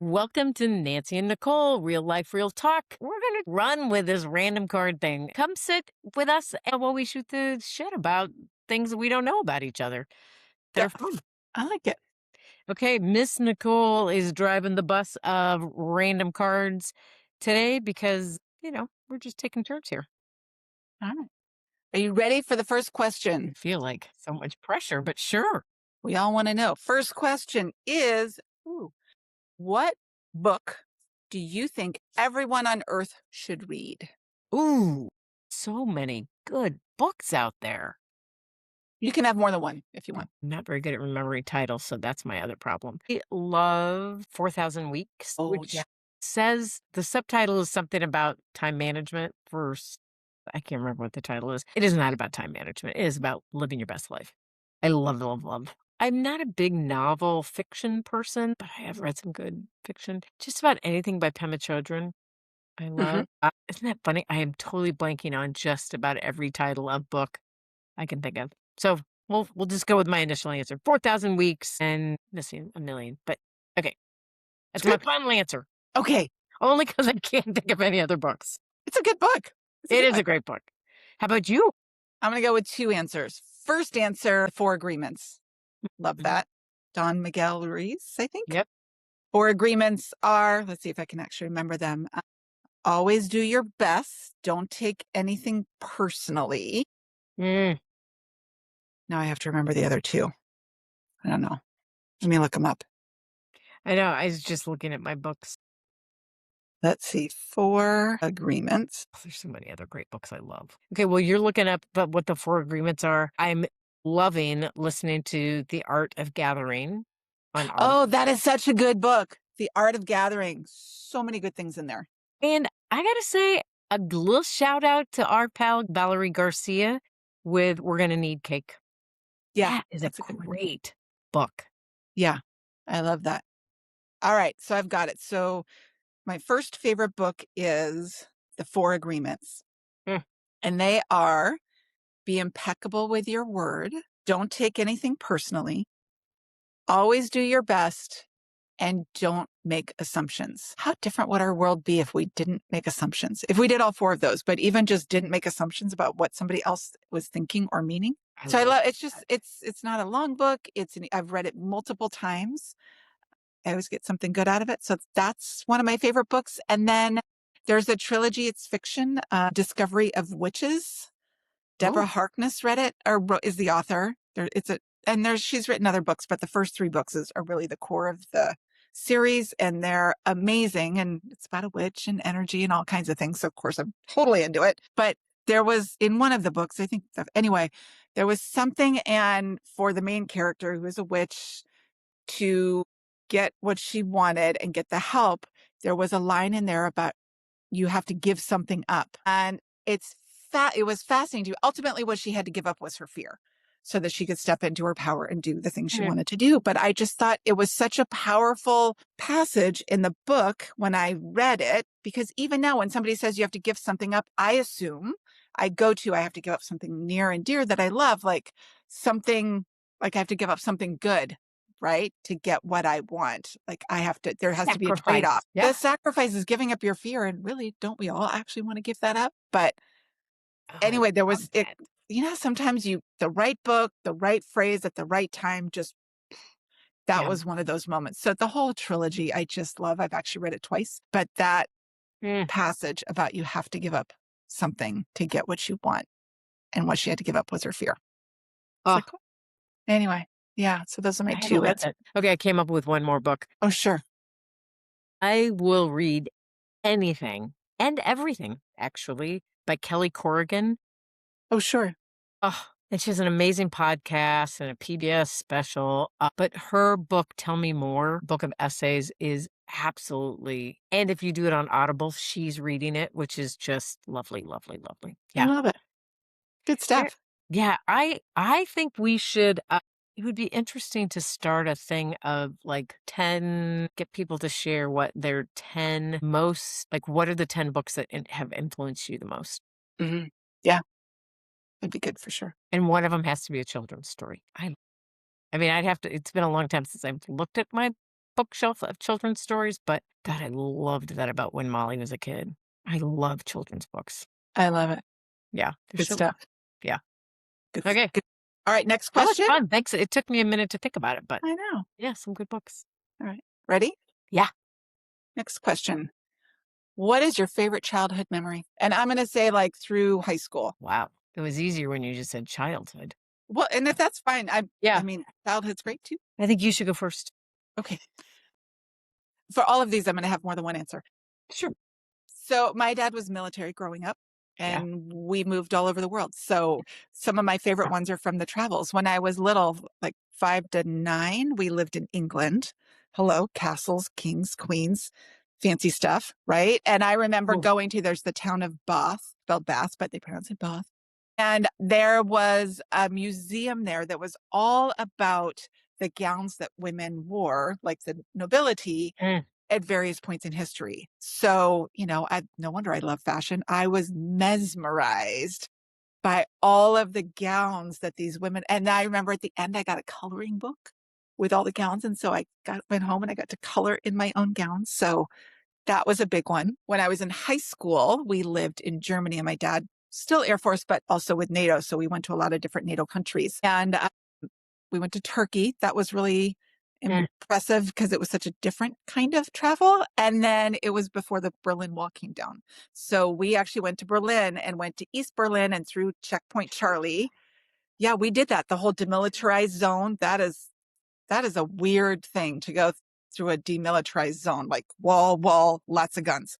Welcome to Nancy and Nicole, real life, real talk. We're going to run with this random card thing. Come sit with us while we shoot the shit about things that we don't know about each other that Yeah, are fun. I like it. Okay, Miss Nicole is driving the bus of random cards today because, we're just taking turns here. All right. Are you ready for the first question? I feel like so much pressure, but sure. We all want to know. First question is what book do you think everyone on earth should read? Ooh, so many good books out there. You can have more than one if you want. I'm not very good at remembering titles, so that's my other problem. I love 4,000 Weeks, Oh, which yeah. says the subtitle is something about time management I can't remember what the title is. It is not about time management. It is about living your best life. I love, love, love. I'm not a big novel fiction person, but I have read some good fiction. Just about anything by Pema Chodron, I Mhm. love. Isn't that funny? I am totally blanking on just about every title of book I can think of. So we'll just go with my initial answer. 4,000 weeks and missing a million. But okay, It's that's my good. final answer. Okay. Only because I can't think of any other books. It's a good book. It's a It good is a book. great book. How about you? I'm going to go with two answers. First answer, Four Agreements. Love Mhm. that. Don Miguel Ruiz, I think. Yep. Four agreements are, let's see if I can actually remember them. Always do your best. Don't take anything personally. Mm, Now I have to remember the other two. I don't know. Let me look them up. I know. I was just looking at my books. Let's see. Four agreements. Oh, there's so many other great books I love. Okay, well, you're looking up what the four agreements are. I'm loving listening to The Art of Gathering on Audible. Oh, that is such a good book. The Art of Gathering. So many good things in there. And I gotta say, a little shout out to our pal Valerie Garcia with We're Gonna Need Cake. Yeah, That is a that's a good one. great book. Yeah, I love that. All right, so I've got it. So my first favorite book is The Four Agreements. Mm. And they are be impeccable with your word. Don't take anything personally. Always do your best and don't make assumptions. How different would our world be if we didn't make assumptions? If we did all four of those, but even just didn't make assumptions about what somebody else was thinking or meaning. I So I love love it's just that. it's not a long book. I've read it multiple times. I always get something good out of it. So that's one of my favorite books. And then there's a trilogy, it's fiction, Discovery of Witches. Ooh, Deborah Harkness read it or is the author. She's written other books, but the first three books are really the core of the series and they're amazing. And it's about a witch and energy and all kinds of things. So of course I'm totally into it. But there was in one of the books, I think anyway, there was something and for the main character who is a witch to get what she wanted and get the help, there was a line in there about you have to give something up. And it was fascinating. Ultimately, what she had to give up was her fear so that she could step into her power and do the things she mm, wanted to do. But I just thought it was such a powerful passage in the book when I read it, because even now when somebody says you have to give something up, I assume I have to give up something near and dear that I love, like I have to give up something good, right? To get what I want. There has to be a sacrifice. trade-off. Yeah. The sacrifice is giving up your fear. And really, don't we all actually want to give that up? But Oh, I anyway, there love was it, that. sometimes the right book, the right phrase at the right time, that Yeah. was one of those moments. So the whole trilogy, I just love. I've actually read it twice, but that Mm. passage about you have to give up something to get what you want. And what she had to give up was her fear. It's Oh, like, anyway, yeah. So those are my I two. love it. Okay, I came up with one more book. Oh, sure. I will read anything and everything, actually, by Kelly Corrigan. Oh, sure. Oh, and she has an amazing podcast and a PBS special. But her book, Tell Me More, book of essays, is absolutely, and if you do it on Audible, she's reading it, which is just lovely, lovely, lovely. I Yeah. love it. Good There- stuff. Yeah, I think we should it would be interesting to start a thing of like 10, get people to share what their 10 most, like what are the 10 books that have influenced you the most? Hmm. Yeah, it'd be good for sure. And one of them has to be a children's story. I mean, I'd have to, it's been a long time since I've looked at my bookshelf of children's stories, but God, I loved that about when Molly was a kid. I love children's books. I love it. Yeah, they're Good so good. stuff. Yeah. Good, Okay. good. All right, next That was question. fun. Thanks. It took me a minute to think about it, but I know. yeah, some good books. All right. Ready? Yeah. Next question. What is your favorite childhood memory? And I'm going to say like through high school. Wow. It was easier when you just said childhood. Well, and if that's fine, I Yeah. mean, childhood's great too. I think you should go first. Okay. For all of these, I'm going to have more than one answer. Sure. So my dad was military growing up Yeah. and we moved all over the world. So some of my favorite ones are from the travels. When I was little, like 5 to 9, we lived in England. Hello, castles, kings, queens, fancy stuff, right? And I remember Cool. going to, there's the town of Bath, spelled Bath, but they pronounce it Bath. And there was a museum there that was all about the gowns that women wore, like the nobility, Mm. at various points in history. So, no wonder I love fashion. I was mesmerized by all of the gowns that these women, and I remember at the end, I got a coloring book with all the gowns. And so went home and I got to color in my own gowns. So that was a big one. When I was in high school, we lived in Germany and my dad, still Air Force, but also with NATO. So we went to a lot of different NATO countries. And we went to Turkey. That was really Mm. impressive because it was such a different kind of travel. And then it was before the Berlin Wall came down. So we actually went to Berlin and went to East Berlin and through Checkpoint Charlie. Yeah, we did that. The whole demilitarized zone. That is a weird thing to go through a demilitarized zone, like wall, lots of guns.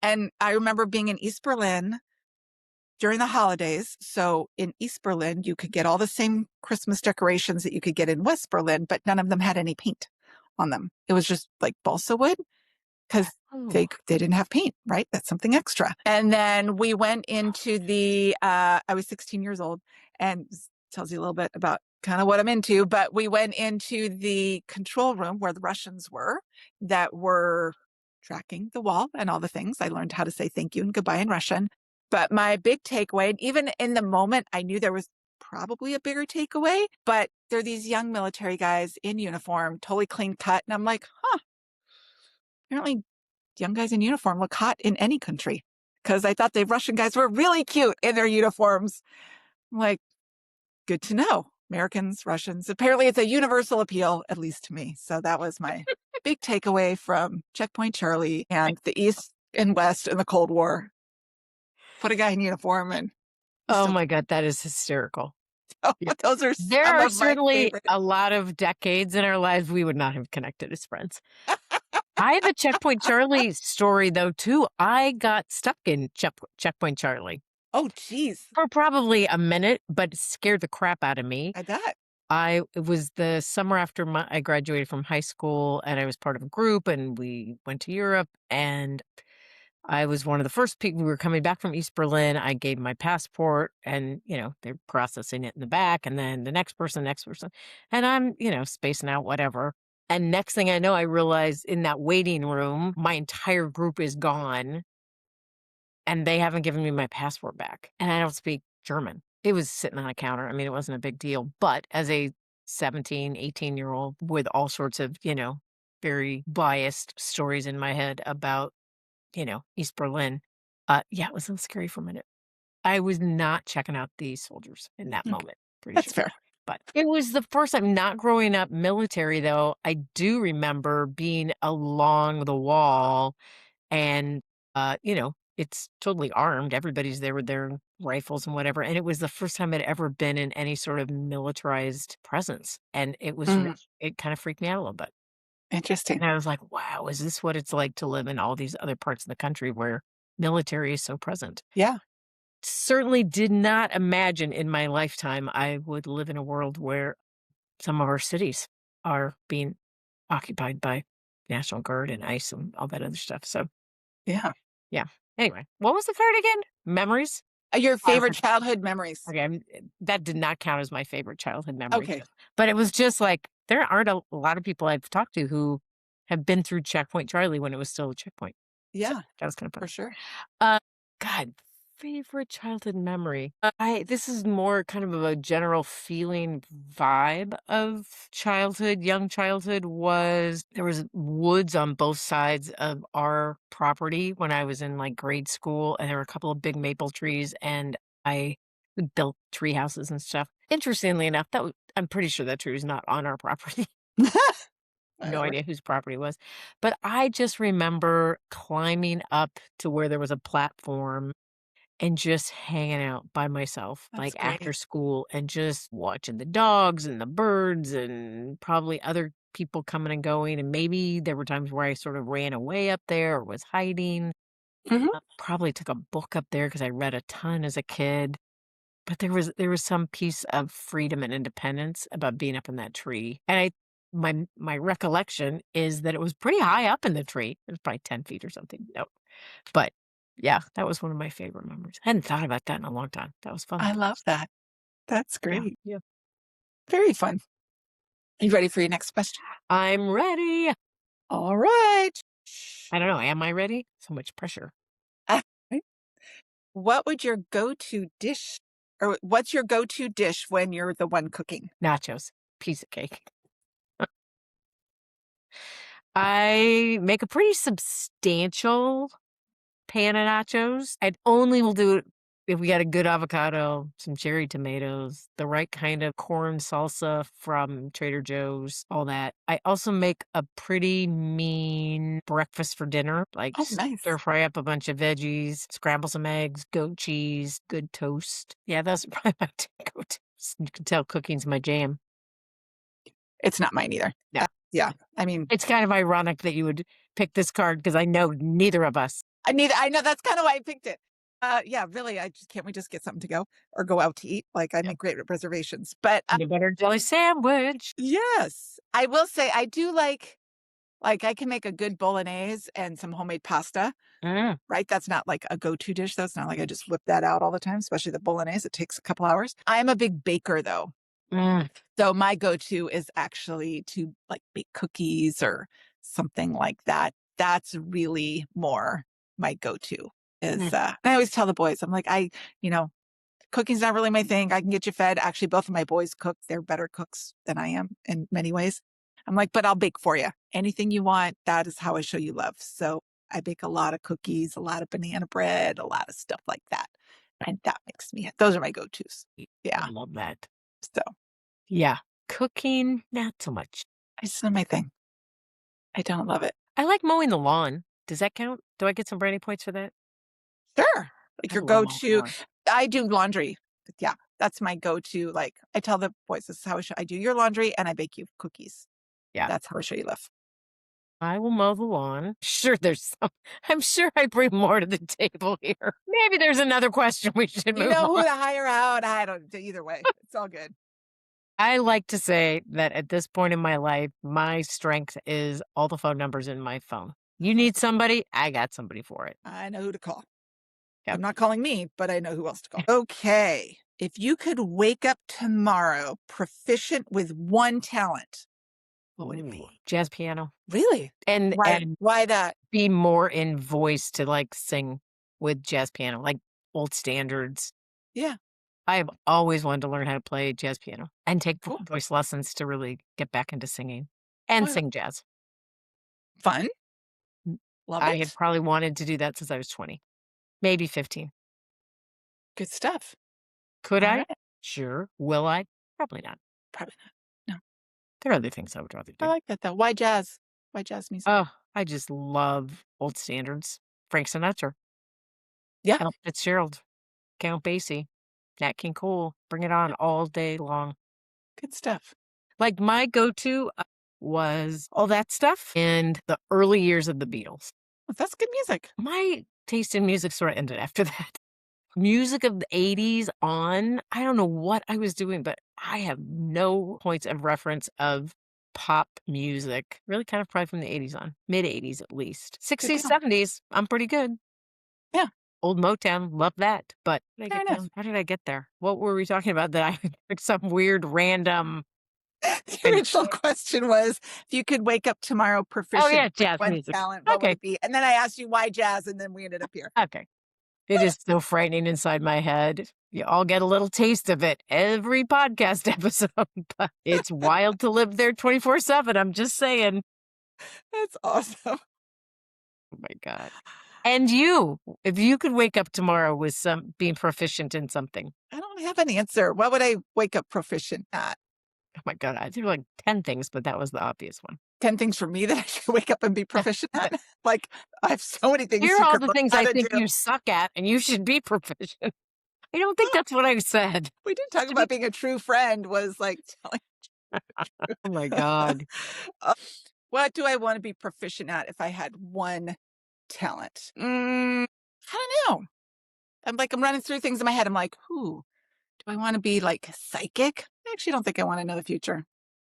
And I remember being in East Berlin during the holidays. So in East Berlin, you could get all the same Christmas decorations that you could get in West Berlin, but none of them had any paint on them. It was just like balsa wood because Oh. they didn't have paint, right? That's something extra. And then we went into I was 16 years old, and this tells you a little bit about kind of what I'm into, but we went into the control room where the Russians were that were tracking the wall and all the things. I learned how to say thank you and goodbye in Russian. But my big takeaway, and even in the moment, I knew there was probably a bigger takeaway, but they're these young military guys in uniform, totally clean cut. And I'm like, huh, apparently young guys in uniform look hot in any country. Because I thought the Russian guys were really cute in their uniforms. I'm like, good to know. Americans, Russians. Apparently it's a universal appeal, at least to me. So that was my big takeaway from Checkpoint Charlie and the East and West and the Cold War. Put a guy in uniform and he's Oh still my God, that is hysterical. Yeah. those are There some are of my certainly favorite. a lot of decades in our lives we would not have connected as friends. I have a Checkpoint Charlie story though too. I got stuck in Checkpoint Charlie Oh, geez. for probably a minute, but it scared the crap out of me. I bet. It was the summer after I graduated from high school, and I was part of a group, and we went to Europe, and I was one of the first people. We were coming back from East Berlin. I gave my passport, and they're processing it in the back, and then the next person, and I'm spacing out whatever. And next thing I know, I realize in that waiting room, my entire group is gone, and they haven't given me my passport back, and I don't speak German. It was sitting on a counter. I mean, it wasn't a big deal, but as a 17, 18-year-old with all sorts of, very biased stories in my head about, East Berlin, yeah, it was a little scary for a minute. I was not checking out these soldiers in that Okay. moment, pretty That's sure. fair. But it was the first time not growing up military, though. I do remember being along the wall and, it's totally armed. Everybody's there with their rifles and whatever. And it was the first time I'd ever been in any sort of militarized presence. And Mm, it kind of freaked me out a little bit. interesting. And I was like, wow, is this what it's like to live in all these other parts of the country where military is so present? Yeah. Certainly did not imagine in my lifetime I would live in a world where some of our cities are being occupied by National Guard and ICE and all that other stuff. So, Yeah. yeah. Anyway, what was the card again? Memories? Your favorite Childhood. childhood memories. Okay, that did not count as my favorite childhood memory, Okay. but it was just like there aren't a lot of people I've talked to who have been through Checkpoint Charlie when it was still a checkpoint. So Yeah, that was kind of for fun. sure. Uh, God, favorite childhood memory. This is more kind of a general feeling vibe of childhood. Young childhood was there was woods on both sides of our property when I was in like grade school, and there were a couple of big maple trees, and I built tree houses and stuff. Interestingly enough, I'm pretty sure that tree was not on our property. No Whatever. idea whose property it was. But I just remember climbing up to where there was a platform and just hanging out by myself, That's like, great. after school and just watching the dogs and the birds and probably other people coming and going, and maybe there were times where I sort of ran away up there or was hiding. Mhm. Probably took a book up there because I read a ton as a kid, but there was some piece of freedom and independence about being up in that tree, and my recollection is that it was pretty high up in the tree. It was probably 10 feet or something. No. But, yeah, that was one of my favorite memories. I hadn't thought about that in a long time. That was fun. I love that. That's Yeah, great. yeah. Very fun. You ready for your next question? I'm ready. All right. I don't know, am I ready? So much pressure. Ah, right. What would your go-to dish or what's your go-to dish when you're the one cooking? Nachos, piece of cake. I make a pretty substantial pan of nachos. I only will do it if we got a good avocado, some cherry tomatoes, the right kind of corn salsa from Trader Joe's, all that. I also make a pretty mean breakfast for dinner, like Oh, stir nice. fry up a bunch of veggies, scramble some eggs, goat cheese, good toast. Yeah, those are probably my two go-tos. You can tell cooking's my jam. It's not mine either. Yeah. Yeah. I mean, It's kind of ironic that you would pick this card because I know neither of us. I know that's kind of why I picked it. Yeah, really, I just can't we just get something to go or go out to eat? Like I Yeah. make great reservations. But Peanut butter jelly sandwich. yes, I will say I do like I can make a good bolognese and some homemade pasta, Mm, right? That's not like a go-to dish though. It's not like I just whip that out all the time, especially the bolognese. It takes a couple hours. I am a big baker though. mm. So my go-to is actually to like bake cookies or something like that. That's really more my go-to is Mm, I always tell the boys, I'm like, you know, cooking's not really my thing. I can get you fed. Actually, both of my boys cook. They're better cooks than I am in many ways. I'm like, but I'll bake for you. Anything you want, that is how I show you love. So I bake a lot of cookies, a lot of banana bread, a lot of stuff like that. And that makes me, those are my go-tos. I Yeah. love that. So Yeah. Cooking, not so much. it's not my thing. I don't love it. I like mowing the lawn. Does that count? Do I get some brownie points for that? Sure. Like I your love mowing the go-to. lawn. I do laundry. Yeah. That's my go-to. Like I tell the boys, this is how I do your laundry and I bake you cookies. Yeah. That's how I show you love. I will mow the lawn. Sure, there's some. I'm sure I bring more to the table here. Maybe there's another question we should You move know who on. to hire out. I don't either way. It's all good. I like to say that at this point in my life, my strength is all the phone numbers in my phone. You need somebody, I got somebody for it. I know who to call. Yep. I'm not calling me, but I know who else to call. Okay. If you could wake up tomorrow proficient with one talent, what would it Ooh, be? jazz piano. Really? And Why that? be more in voice to, like, sing with jazz piano, like old standards. Yeah. I have always wanted to learn how to play jazz piano and take Cool. voice lessons to really get back into singing and Well, sing jazz. fun. Mm, Love I had it. probably wanted to do that since I was 20, maybe 15. Good stuff. Could All I? right. Sure. Will I? Probably not. Probably not. No. There are other things I would rather I do. like that though. Why jazz? Why jazz music? Oh, I just love old standards. Frank Sinatra, Yeah. Ella Fitzgerald, Count Basie, Nat King Cole, bring it on all day long. Good stuff. Like, my go-to, was all that stuff and the early years of the Beatles. Well, that's good music. My taste in music sort of ended after that. Music of the '80s on, I don't know what I was doing, but I have no points of reference of pop music, really kind of probably from the '80s on, mid-'80s at least. Good '60s, deal. '70s, I'm pretty good. Yeah. Old Motown, love that, but how did I Fair get enough. down how did I get there? What were we talking about that I picked some weird random The and original question was, if you could wake up tomorrow oh, proficient yeah, with jazz one music. talent, what would Okay, it be? And then I asked you why jazz, and then we ended up here. okay. It is so frightening inside my head. You all get a little taste of it every podcast episode, but it's wild to live there 24/7, I'm just saying. That's awesome. Oh my god. And you, if you could wake up tomorrow with some being proficient in something, I don't have an answer. What would I wake up proficient at? oh my god, I think like 10 things, but that was the obvious one. 10 things for me that I should wake up and be proficient at? Like, I have so many things Here are you all could the learn things how I to do. think you suck at, and you should be proficient. I don't think that's what I said. We did talk Should be about being a true friend was like telling. oh my god. Uh, what do I want to be proficient at if I had one talent? I don't know. I'm running through things in my head. I'm like, "Ooh, do I wanna be, like, psychic?" I actually don't think I wanna know the future.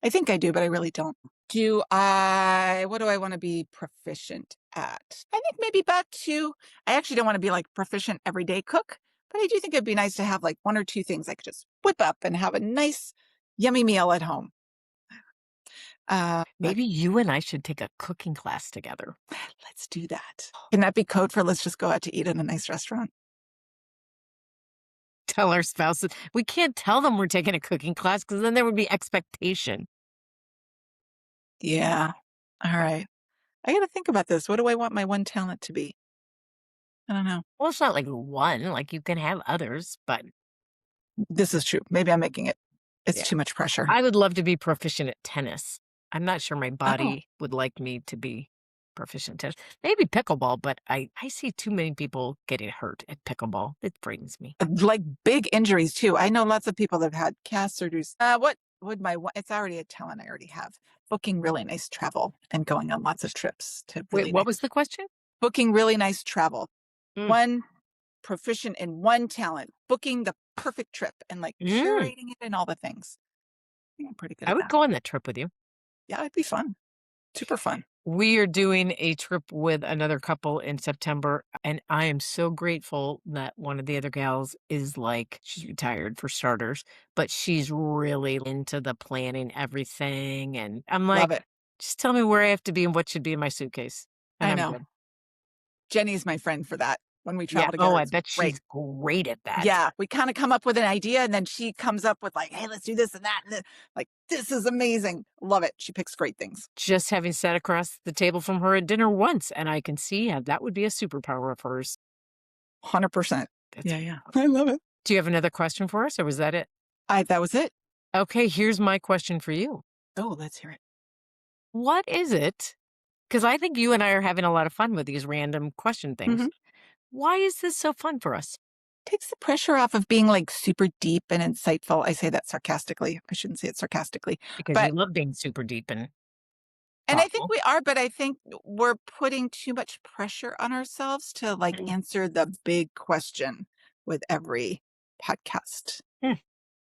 I think I do, but I really don't. What do I wanna be proficient at? I think maybe back to I actually don't wanna be, like, proficient everyday cook, but I do think it'd be nice to have, like, 1 or 2 things I could just whip up and have a nice, yummy meal at home. But Maybe you and I should take a cooking class together. let's do that. Can that be code for let's just go out to eat at a nice restaurant? Tell our spouses. We can't tell them we're taking a cooking class because then there would be expectation. Yeah. Alright. I gotta think about this. What do I want my one talent to be? I don't know. Well, it's not like one, like you can have others, but This is true. Maybe I'm making it's yeah. too much pressure. I would love to be proficient at tennis. I'm not sure my Oh, body would like me to be proficient at tennis. Maybe pickleball, but I see too many people getting hurt at pickleball. It frightens me. like big injuries too. I know lots of people that have had cast surgeries. What would it's already a talent I already have. Booking really nice travel and going on lots of trips to Wait, really what nice was the question? booking really nice travel. Mm. One proficient in one talent, booking the perfect trip and like Mm. curating it and all the things. I think I'm pretty good I at would that. go on that trip with you. Yeah, it'd be fun. Super fun. We are doing a trip with another couple in September, and I am so grateful that one of the other gals is like, she's retired for starters, but she's really into the planning everything. And I'm Love like, it. just tell me where I have to be and what should be in my suitcase. And I I'm know. good. Jenny's my friend for that. When we Yeah. travel Oh, together, I it's bet great. she's great at that. Yeah, we kinda come up with an idea, and then she comes up with, like, "Hey, let's do this and that," and then, like, "This is amazing." Love it. She picks great things. Just having sat across the table from her at dinner once, and I can see how that would be a superpower of hers. 100%. That's Yeah, yeah. I love it. Do you have another question for us, or was that it? That was it. Okay, here's my question for you. Oh, let's hear it. What is it? Because I think you and I are having a lot of fun with these random question things. Mhm. Why is this so fun for us? Takes the pressure off of being, like, super deep and insightful. I say that sarcastically. I shouldn't say it sarcastically. Because you But love being super deep and and I think thoughtful. we are, but I think we're putting too much pressure on ourselves to, like, Mm. answer the big question with every podcast. Hmm.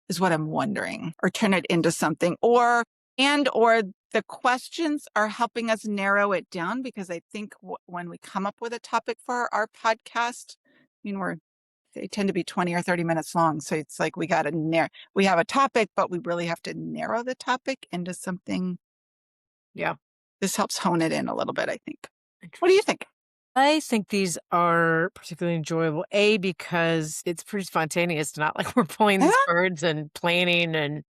Is what I'm wondering, or turn it into something, or the questions are helping us narrow it down because I think when we come up with a topic for our podcast, I mean, they tend to be 20 or 30 minutes long. So it's like we have a topic, but we really have to narrow the topic into something. Yeah. This helps hone it in a little bit, I think. What do you Interesting. think? I think these are particularly enjoyable. A, because it's pretty spontaneous, not like we're pulling these Ah, cards and planning and,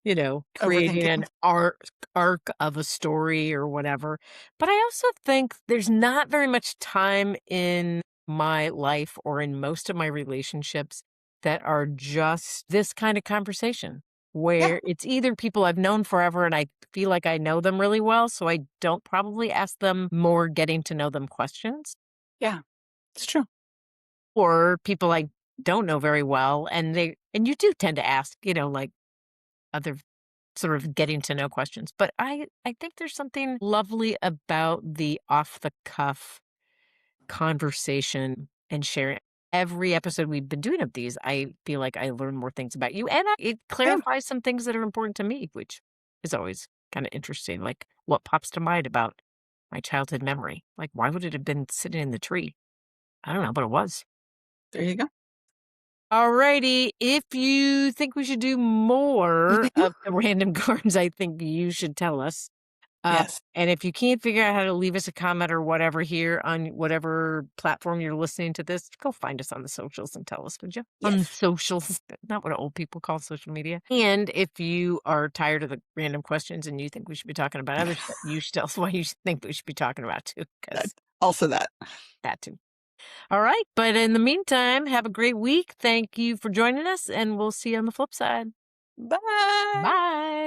creating overthinking. an arc of a story or whatever. But I also think there's not very much time in my life or in most of my relationships that are just this kind of conversation Yeah, where it's either people I've known forever and I feel like I know them really well, so I don't probably ask them more getting to know them questions, yeah, it's true. or people I don't know very well and you do tend to ask, like other sort of getting to know questions. But I think there's something lovely about the off the cuff conversation and sharing. Every episode we've been doing of these, I feel like I learn more things about you, and it Same. clarifies some things that are important to me, which is always kind of interesting. Like what pops to mind about my childhood memory? Like why would it have been sitting in the tree? I don't know, but it was. There you go. Alrighty, if you think we should do more of the random cards, I think you should tell us. Yes. And if you can't figure out how to leave us a comment or whatever here on whatever platform you're listening to this, go find us on the socials and tell us, would you? On the Yes. socials, not what old people call social media. And if you are tired of the random questions and you think we should be talking about other stuff, you should tell us what you think we should be talking about too, That because also that. that too. All right. But in the meantime, have a great week. Thank you for joining us, and we'll see you on the flip side. Bye. Bye.